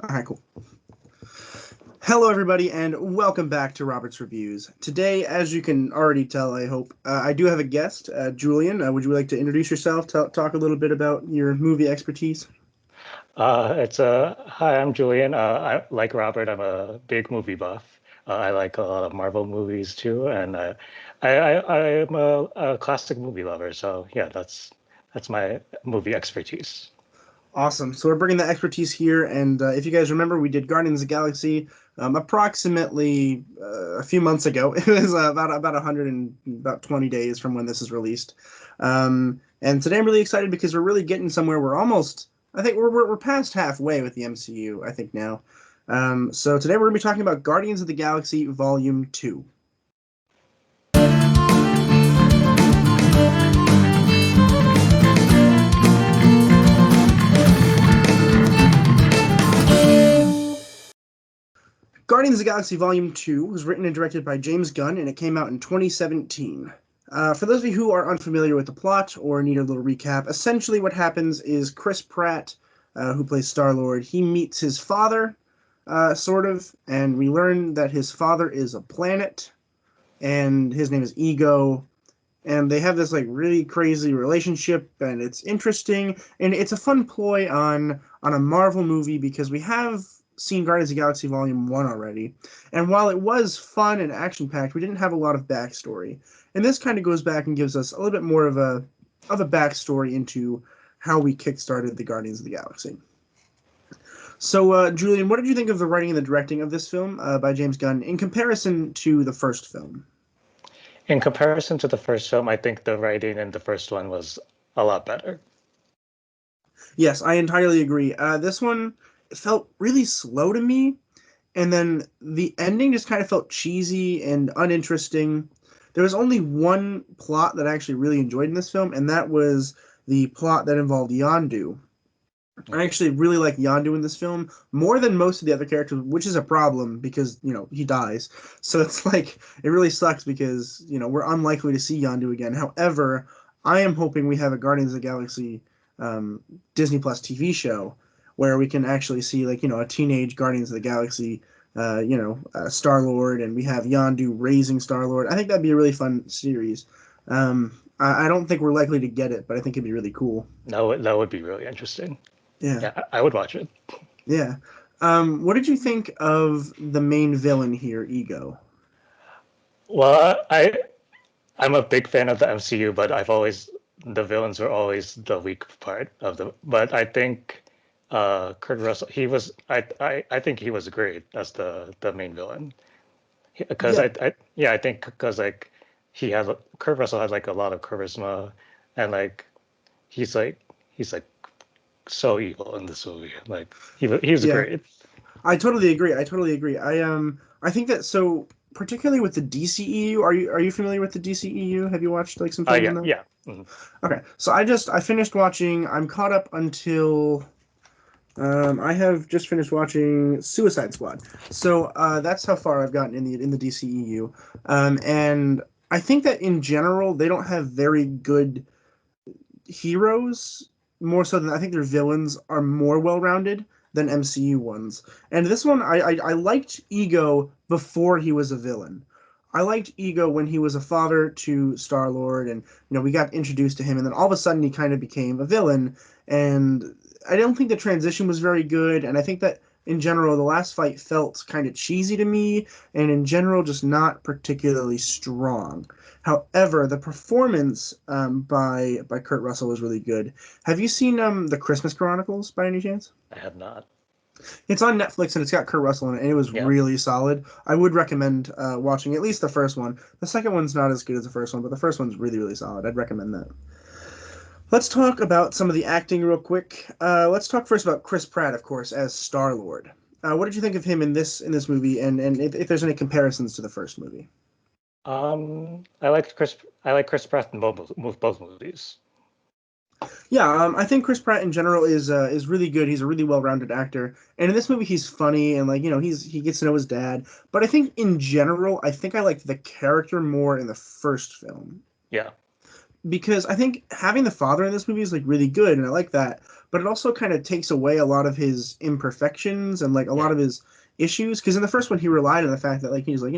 All right, cool. Hello, everybody, and welcome back to Robert's Reviews. Today, as you can already tell, I hope, I do have a guest, Julian. Would you like to introduce yourself, talk a little bit about your movie expertise? Hi, I'm Julian. Like Robert, I'm a big movie buff. I like a lot of Marvel movies too, and I'm a classic movie lover. So yeah, that's my movie expertise. Awesome. So we're bringing the expertise here, and if you guys remember, we did Guardians of the Galaxy approximately a few months ago. It was about 120 days from when this is released. And today I'm really excited because we're really getting somewhere. We're almost, I think we're past halfway with the MCU, I think now. So today we're going to be talking about Guardians of the Galaxy Volume 2. Guardians of the Galaxy Volume 2 was written and directed by James Gunn, and it came out in 2017. For those of you who are unfamiliar with the plot or need a little recap, essentially what happens is Chris Pratt, who plays Star-Lord, he meets his father, sort of, and we learn that his father is a planet, and his name is Ego, and they have this like really crazy relationship, and it's interesting, and it's a fun ploy on a Marvel movie because we have seen Guardians of the Galaxy Volume 1 already, and while it was fun and action packed, we didn't have a lot of backstory, and this kind of goes back and gives us a little bit more of a backstory into how we kickstarted the Guardians of the Galaxy. So, Julian, what did you think of the writing and the directing of this film by James Gunn in comparison to the first film? In comparison to the first film, I think the writing in the first one was a lot better. Yes, I entirely agree. This one felt really slow to me, and then the ending just kind of felt cheesy and uninteresting. There was only one plot that I actually really enjoyed in this film, and that was the plot that involved Yondu. I actually really like Yondu in this film more than most of the other characters, which is a problem because, he dies. So it's like, it really sucks because, we're unlikely to see Yondu again. However, I am hoping we have a Guardians of the Galaxy um, Disney Plus TV show where we can actually see, like, a teenage Guardians of the Galaxy, Star Lord, and we have Yondu raising Star Lord. I think that'd be a really fun series. I don't think we're likely to get it, but I think it'd be really cool. No, that would be really interesting. Yeah. Yeah, I would watch it. Yeah. What did you think of the main villain here, Ego? Well, I'm a big fan of the MCU, but the villains were always the weak part of the. But I think Kurt Russell, I think he was great as the main villain because Yeah, I think because like Kurt Russell has like a lot of charisma and like he's like he's like so evil in this movie. Like he was yeah. great. I totally agree. I totally agree. I think that so particularly with the DCEU, are you familiar with the DCEU? Have you watched like some films in Yeah, that? yeah. Mhm. Okay. So I finished watching. I'm caught up until I have just finished watching Suicide Squad. So that's how far I've gotten in the DCEU. And I think that in general they don't have very good heroes, more so than I think their villains are more well rounded than MCU ones. And this one, I liked Ego before he was a villain. I liked Ego when he was a father to Star Lord, and we got introduced to him, and then all of a sudden he kind of became a villain. And I don't think the transition was very good, and I think that in general the last fight felt kind of cheesy to me, and in general just not particularly strong. However, the performance by Kurt Russell was really good. Have you seen the Christmas Chronicles by any chance? I have not. It's on Netflix and it's got Kurt Russell in it, and it was Yeah. really solid. I would recommend watching at least the first one. The second one's not as good as the first one, but the first one's really, really solid. I'd recommend that. Let's talk about some of the acting real quick. Let's talk first about Chris Pratt, of course, as Star Lord. What did you think of him in this movie, and if there's any comparisons to the first movie? I like Chris Pratt in both movies. Yeah, I think Chris Pratt in general is really good. He's a really well-rounded actor, and in this movie, he's funny and like he gets to know his dad. But I think in general, I think I liked the character more in the first film. Yeah. because I think having the father in this movie is like really good, and I like that. But it also kind of takes away a lot of his imperfections and like a lot Yeah, of his issues. Because in the first one, he relied on the fact that like he's like,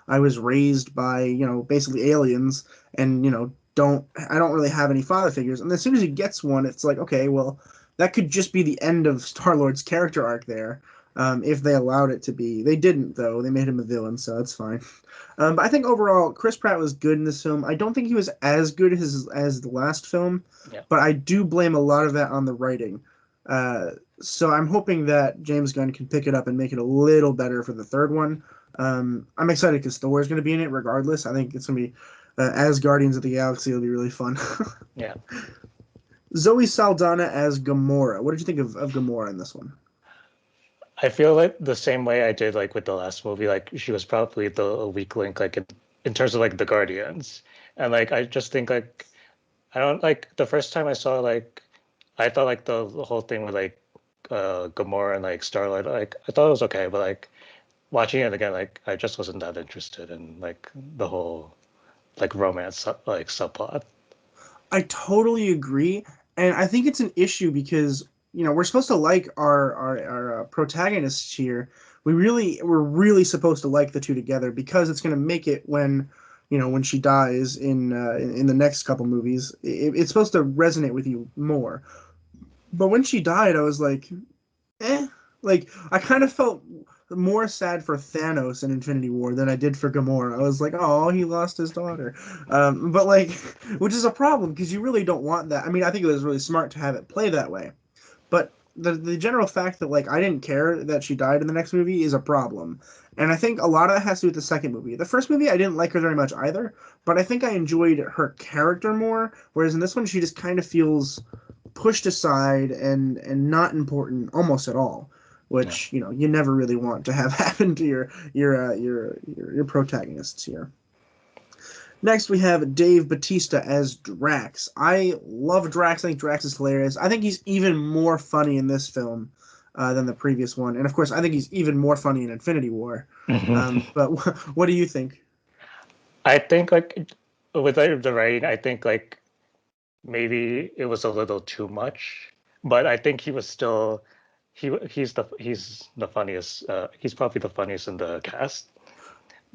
I was raised by basically aliens, and I don't really have any father figures. And as soon as he gets one, it's like, okay, well, that could just be the end of Star Lord's character arc there. If they allowed it to be. They didn't, though. They made him a villain, so that's fine. But I think overall, Chris Pratt was good in this film. I don't think he was as good as the last film, yeah. but I do blame a lot of that on the writing. Uh, so I'm hoping that James Gunn can pick it up and make it a little better for the third one. I'm excited because Thor is going to be in it regardless. I think it's going to be as Guardians of the Galaxy. It'll be really fun. Yeah. Zoe Saldana as Gamora. What did you think of Gamora in this one? I feel like the same way I did like with the last movie, like she was probably the weak link, like in terms of like the Guardians. And like I just think like I don't like the first time I saw like I thought like the whole thing with like Gamora and like Starlight, like I thought it was okay, but like watching it again, like I just wasn't that interested in like the whole like romance like subplot. I totally agree, and I think it's an issue because we're supposed to like our protagonists here. We're really supposed to like the two together because it's going to make it when she dies in the next couple movies. It's supposed to resonate with you more. But when she died, I was like, eh. Like I kind of felt more sad for Thanos in Infinity War than I did for Gamora. I was like, oh, he lost his daughter, but like, which is a problem because you really don't want that. I mean, I think it was really smart to have it play that way, but the general fact that like I didn't care that she died in the next movie is a problem, and I think a lot of that has to do with the second movie. The first movie I didn't like her very much either, but I think I enjoyed her character more. Whereas in this one, she just kind of feels pushed aside and not important almost at all, Yeah. which you never really want to have happen to your protagonists here. Next, we have Dave Batista as Drax. I love Drax. I think Drax is hilarious. I think he's even more funny in this film than the previous one, and of course, I think he's even more funny in Infinity War. But what do you think? I think like with like, the writing, I think like maybe it was a little too much, but I think he was still he's the funniest. He's probably the funniest in the cast.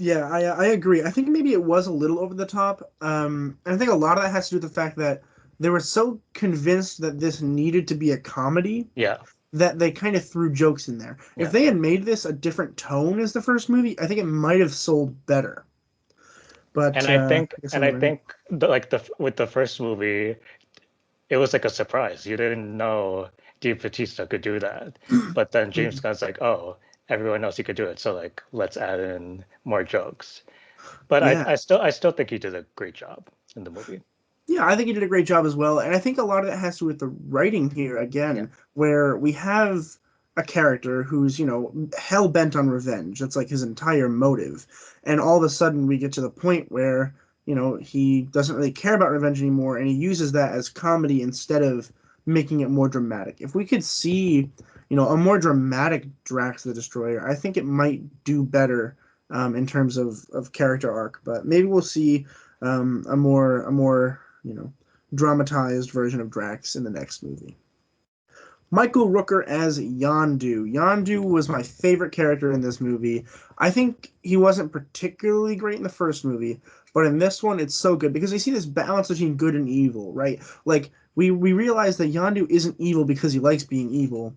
Yeah, I agree. I think maybe it was a little over the top. And I think a lot of that has to do with the fact that they were so convinced that this needed to be a comedy Yeah, that they kind of threw jokes in there. If yeah, they had made this a different tone as the first movie, I think it might have sold better. But I guess I'm and I wrong. think like the with the first movie, it was like a surprise. You didn't know Dave Bautista could do that, but then James Mhm. Gunn's like, oh, everyone knows he could do it, so like let's add in more jokes. But Yeah. I still think he did a great job in the movie. Yeah, I think he did a great job as well. And I think a lot of that has to do with the writing here Yeah, again, where we have a character who's, hell bent on revenge. That's like his entire motive. And all of a sudden we get to the point where, he doesn't really care about revenge anymore and he uses that as comedy instead of making it more dramatic. If we could see, a more dramatic Drax the Destroyer, I think it might do better in terms of character arc. But maybe we'll see a more dramatized version of Drax in the next movie. Michael Rooker as Yondu. Yondu was my favorite character in this movie. I think he wasn't particularly great in the first movie, but in this one it's so good because you see this balance between good and evil, right? Like we realize that Yondu isn't evil because he likes being evil,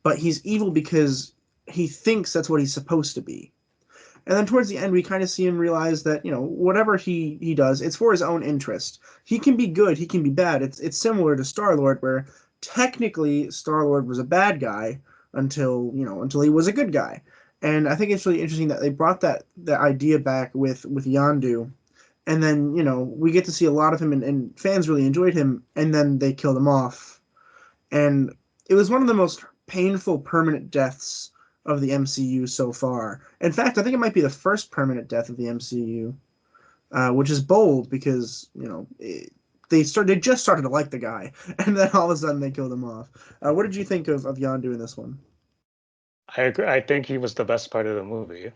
but he's evil because he thinks that's what he's supposed to be. And then towards the end, we kind of see him realize that whatever he does, it's for his own interest. He can be good, he can be bad. It's similar to Star Lord, where technically Star Lord was a bad guy until he was a good guy. And I think it's really interesting that they brought that idea back with Yandu, and then we get to see a lot of him, and fans really enjoyed him, and then they killed him off, and it was one of the most painful permanent deaths of the MCU so far. In fact, I think it might be the first permanent death of the MCU, which is bold because they just started to like the guy, and then all of a sudden they killed him off. What did you think of Yondu in this one? I agree. I think he was the best part of the movie.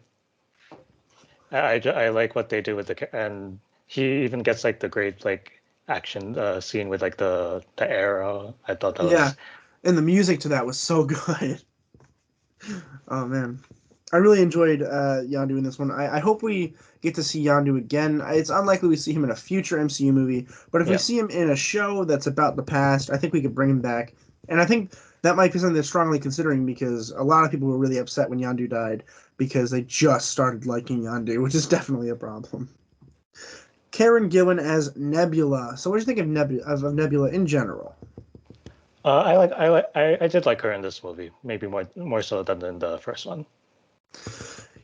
I like what they do with and he even gets like the great like action scene with like the arrow. I thought that Yeah, was and the music to that was so good. Oh man, I really enjoyed Yondu in this one. I hope we get to see Yondu again. It's unlikely we see him in a future MCU movie, but if we yeah. see him in a show that's about the past, I think we could bring him back. And I think that might be something they're strongly considering because a lot of people were really upset when Yondu died because they just started liking Yondu, which is definitely a problem. Karen Gillan as Nebula. So what do you think of Nebula in general? I did like her in this movie, maybe more so than in the first one.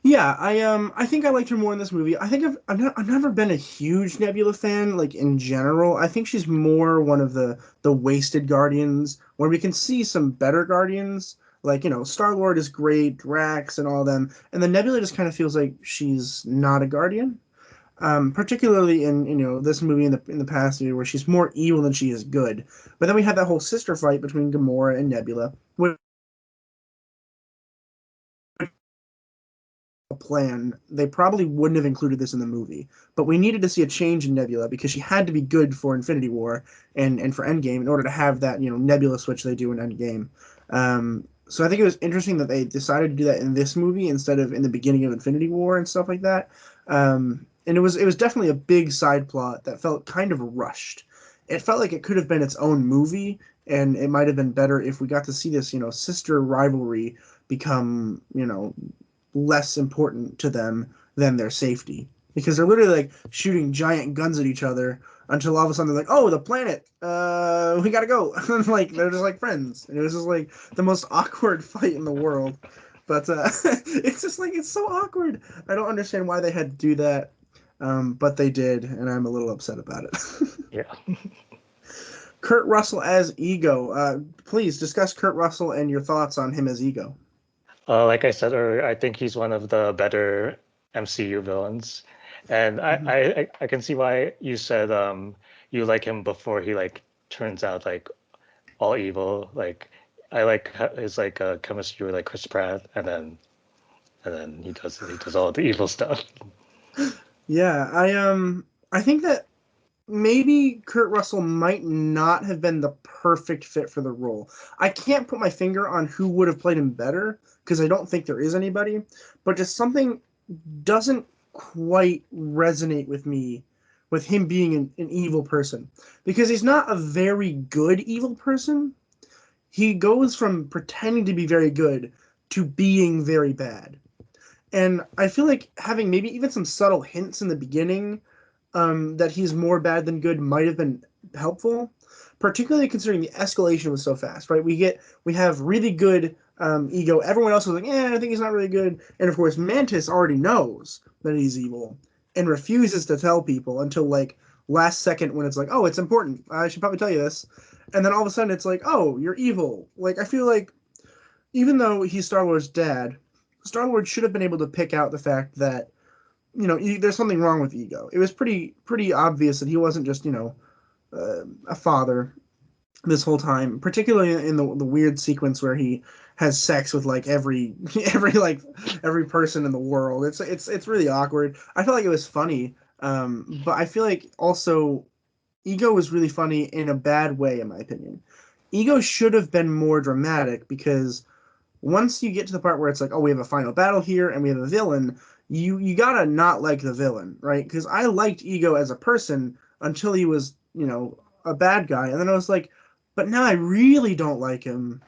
Yeah, I think I liked her more in this movie. I think I've never been a huge Nebula fan, like in general. I think she's more one of the wasted Guardians, where we can see some better Guardians. Like, Star-Lord is great, Drax and all them, and the Nebula just kind of feels like she's not a Guardian. Particularly in this movie in the past year where she's more evil than she is good. But then we had that whole sister fight between Gamora and Nebula, which plan, they probably wouldn't have included this in the movie. But we needed to see a change in Nebula because she had to be good for Infinity War and for Endgame in order to have that Nebula switch they do in Endgame. So I think it was interesting that they decided to do that in this movie instead of in the beginning of Infinity War and stuff like that. And it was definitely a big side plot that felt kind of rushed. It felt like it could have been its own movie, and it might have been better if we got to see this sister rivalry become less important to them than their safety because they're literally like shooting giant guns at each other until all of a sudden they're like, "Oh, the planet, we gotta go!" Like they're just like friends, and it was just like the most awkward fight in the world. But it's just like it's so awkward. I don't understand why they had to do that, but they did, and I'm a little upset about it. Yeah. Kurt Russell as Ego. Please discuss Kurt Russell and your thoughts on him as Ego. Like I said earlier, I think he's one of the better MCU villains, and Mhm. I can see why you said you like him before he like turns out like all evil. Like I like his like chemistry with like Chris Pratt, and then he does all the evil stuff. Yeah, I think that maybe Kurt Russell might not have been the perfect fit for the role. I can't put my finger on who would have played him better because I don't think there is anybody, but just something doesn't quite resonate with me with him being an evil person because he's not a very good evil person. He goes from pretending to be very good to being very bad. And I feel like having maybe even some subtle hints in the beginning that he's more bad than good might have been helpful, particularly considering the escalation was so fast. Right? We have really good Ego. Everyone else was like, "Yeah, I think he's not really good." And of course, Mantis already knows that he's evil and refuses to tell people until like last second when it's like, "Oh, it's important. I should probably tell you this." And then all of a sudden, it's like, "Oh, you're evil." Like I feel like even though he's Star Lord's dad, Star Lord should have been able to pick out the fact that there's something wrong with Ego. It was pretty obvious that he wasn't just a father this whole time, particularly in the weird sequence where he has sex with like every every person in the world. It's really awkward. I felt like it was funny, but I feel like also Ego was really funny in a bad way, in my opinion. Ego should have been more dramatic because once you get to the part where it's like, oh, we have a final battle here and we have a villain, you gotta not like the villain, right? Because I liked Ego as a person until he was, a bad guy, and then I was like, but now I really don't like him,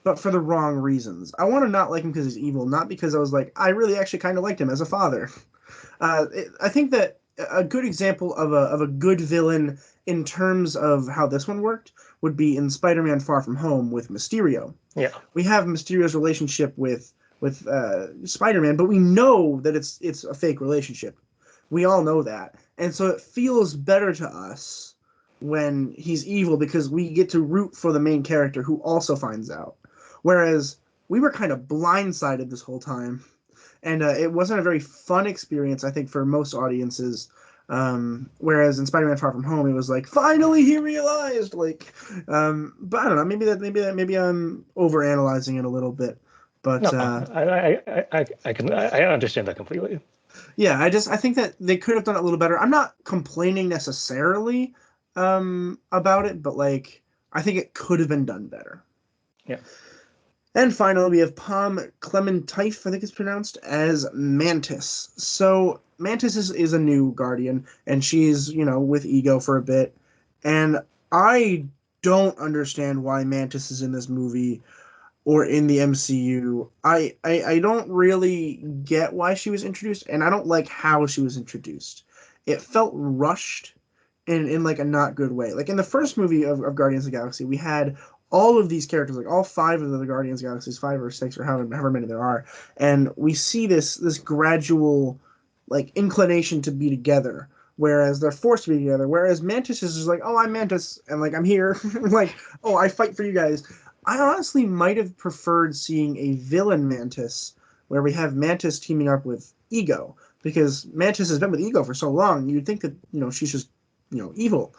but for the wrong reasons. I want to not like him because he's evil, not because I was like, I really actually kind of liked him as a father. I think that a good example of a good villain in terms of how this one worked would be in Spider-Man: Far From Home with Mysterio. Yeah. We have Mysterio's relationship with Spider-Man, but we know that it's a fake relationship. We all know that, and so it feels better to us when he's evil because we get to root for the main character who also finds out. Whereas we were kind of blindsided this whole time, and it wasn't a very fun experience, I think, for most audiences. Whereas in Spider-Man: Far From Home, it was like finally he realized, like, but I don't know, maybe I'm overanalyzing it a little bit, but No, I understand that completely. yeah, I think that they could have done it a little better. I'm not complaining necessarily about it, but like I think it could have been done better. Yeah. And finally, we have Palm Clementif, I think it's pronounced, as Mantis. So Mantis is a new Guardian, and she's, with Ego for a bit. And I don't understand why Mantis is in this movie or in the MCU. I don't really get why she was introduced, and I don't like how she was introduced. It felt rushed in like a not good way. Like in the first movie of Guardians of the Galaxy, we had all of these characters, like all five of the Guardians of the Galaxies, five or six or however many there are, and we see this gradual like inclination to be together. Whereas they're forced to be together. Whereas Mantis is just like, oh, I'm Mantis, and like I'm here, like, oh, I fight for you guys. I honestly might have preferred seeing a villain Mantis, where we have Mantis teaming up with Ego, because Mantis has been with Ego for so long. You'd think that she's just evil,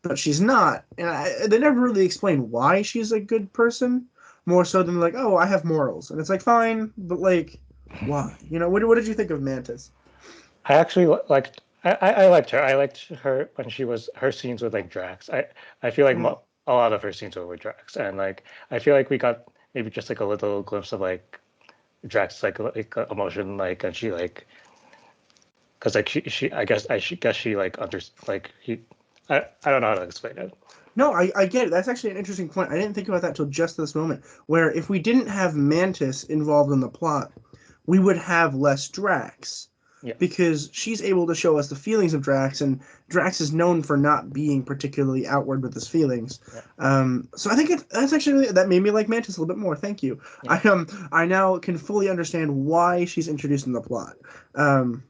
but she's not. And they never really explain why she's a good person, more so than like, oh, I have morals, and it's like fine, but like, why? What did you think of Mantis? I actually liked. I liked her. I liked her when she was her scenes with like Drax. I feel like Mm. a lot of her scenes were with Drax, and like I feel like we got maybe just like a little glimpse of like Drax like emotion, like, and she like because like she guess she like under like he I don't know how to explain it. No, I get it. That's actually an interesting point. I didn't think about that till just this moment. Where if we didn't have Mantis involved in the plot, we would have less Drax. Yeah. Because she's able to show us the feelings of Drax, and Drax is known for not being particularly outward with his feelings. Yeah. So I think that's actually that made me like Mantis a little bit more. Thank you. Yeah. I now can fully understand why she's introduced in the plot. Um,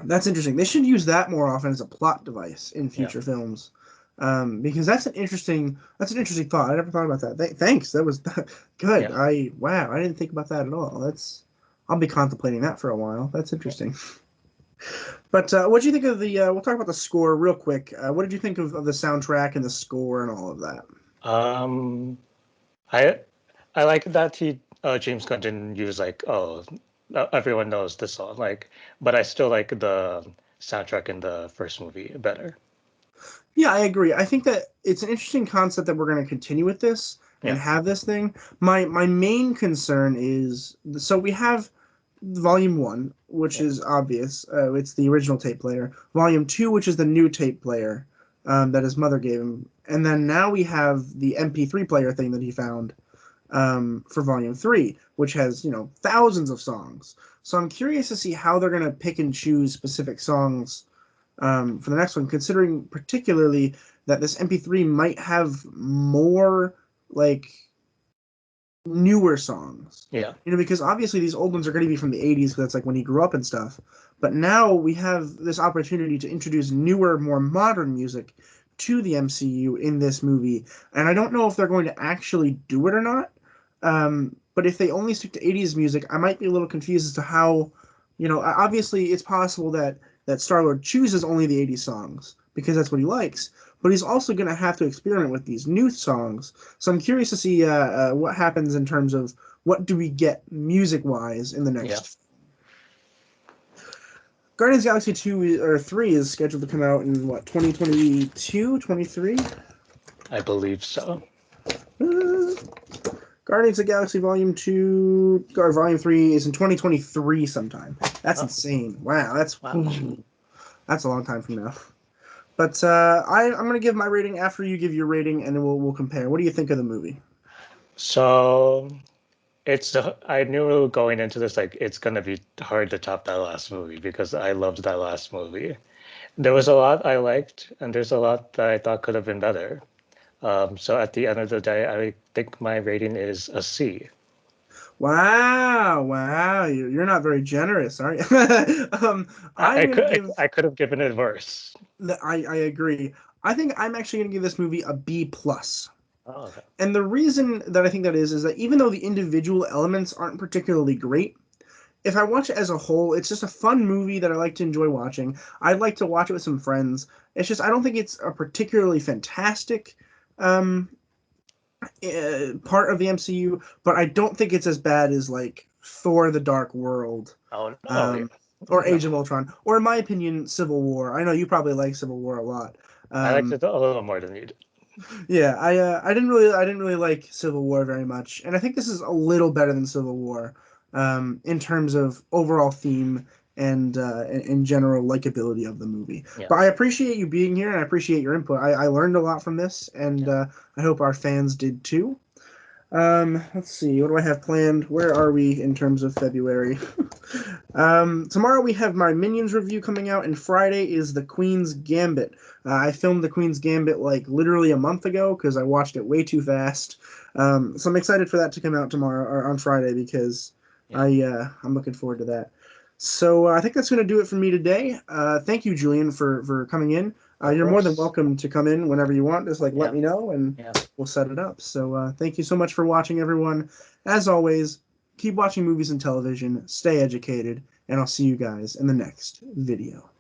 that's interesting. They should use that more often as a plot device in Yeah. future films, because that's an interesting thought. I never thought about that. Thanks. That was good. Yeah. Wow. I didn't think about that at all. I'll be contemplating that for a while. That's Yeah. interesting. But what do you think of the? We'll talk about the score real quick. What did you think of the soundtrack and the score and all of that? Um, I I like that he James Gunn didn't use like everyone knows this song like, but I still like the soundtrack in the first movie better. Yeah, I agree. I think that it's an interesting concept that we're going to continue with this and Yeah. have this thing. My main concern is so we have Volume 1, which Yeah. is obvious. It's the original tape player. Volume 2, which is the new tape player that his mother gave him. And then now we have the MP3 player thing that he found for Volume 3, which has, thousands of songs. So I'm curious to see how they're going to pick and choose specific songs for the next one, considering particularly that this MP3 might have more like newer songs. Yeah. Because obviously these old ones are going to be from the 80s because that's like when he grew up and stuff. But now we have this opportunity to introduce newer, more modern music to the MCU in this movie. And I don't know if they're going to actually do it or not. But if they only stick to 80s music, I might be a little confused as to how, obviously it's possible that Star-Lord chooses only the 80s songs because that's what he likes, but he's also going to have to experiment with these new songs. So I'm curious to see what happens in terms of what do we get music-wise in the Yeah. next. Guardians of the Galaxy 2 or 3 is scheduled to come out in what, 2022, 23? I believe so. Uh, Guardians of the Galaxy Volume 2 or Volume 3 is in 2023 sometime. That's Oh, insane. Wow, that's wow. that's a long time from now. But I'm going to give my rating after you give your rating, and then we'll compare. What do you think of the movie? So I knew going into this like it's gonna be hard to top that last movie because I loved that last movie. There was a lot I liked, and there's a lot that I thought could have been better. So at the end of the day, I think my rating is a C. Wow, wow, you're not very generous, are you? I'm going to give. I could have given it worse. I agree. I think I'm actually going to give this movie a B plus. Oh, okay. And the reason that I think that is that even though the individual elements aren't particularly great, if I watch it as a whole, it's just a fun movie that I like to enjoy watching. I'd like to watch it with some friends. It's just I don't think it's a particularly fantastic um, part of the MCU, but I don't think it's as bad as like Thor: The Dark World, Oh no, yeah. um, or No. Age of Ultron, or in my opinion, Civil War. I know you probably like Civil War a lot. I liked it a little more than you did. Yeah, I didn't really like Civil War very much, and I think this is a little better than Civil War, in terms of overall theme and in general likability of the movie. Yeah. But I appreciate you being here, and I appreciate your input. I learned a lot from this, and Yeah. I hope our fans did too. Let's see, what do I have planned? Where are we in terms of February? Tomorrow we have my Minions review coming out, and Friday is The Queen's Gambit. I filmed The Queen's Gambit like literally a month ago because I watched it way too fast. So I'm excited for that to come out tomorrow or on Friday because I'm looking forward to that. So I think that's going to do it for me today. Thank you, Julian, for coming in. Of You're more than course. welcome to come in whenever you want. Just like let Yeah. me know and Yeah. we'll set it up. So thank you so much for watching, everyone. As always, keep watching movies and television, stay educated, and I'll see you guys in the next video.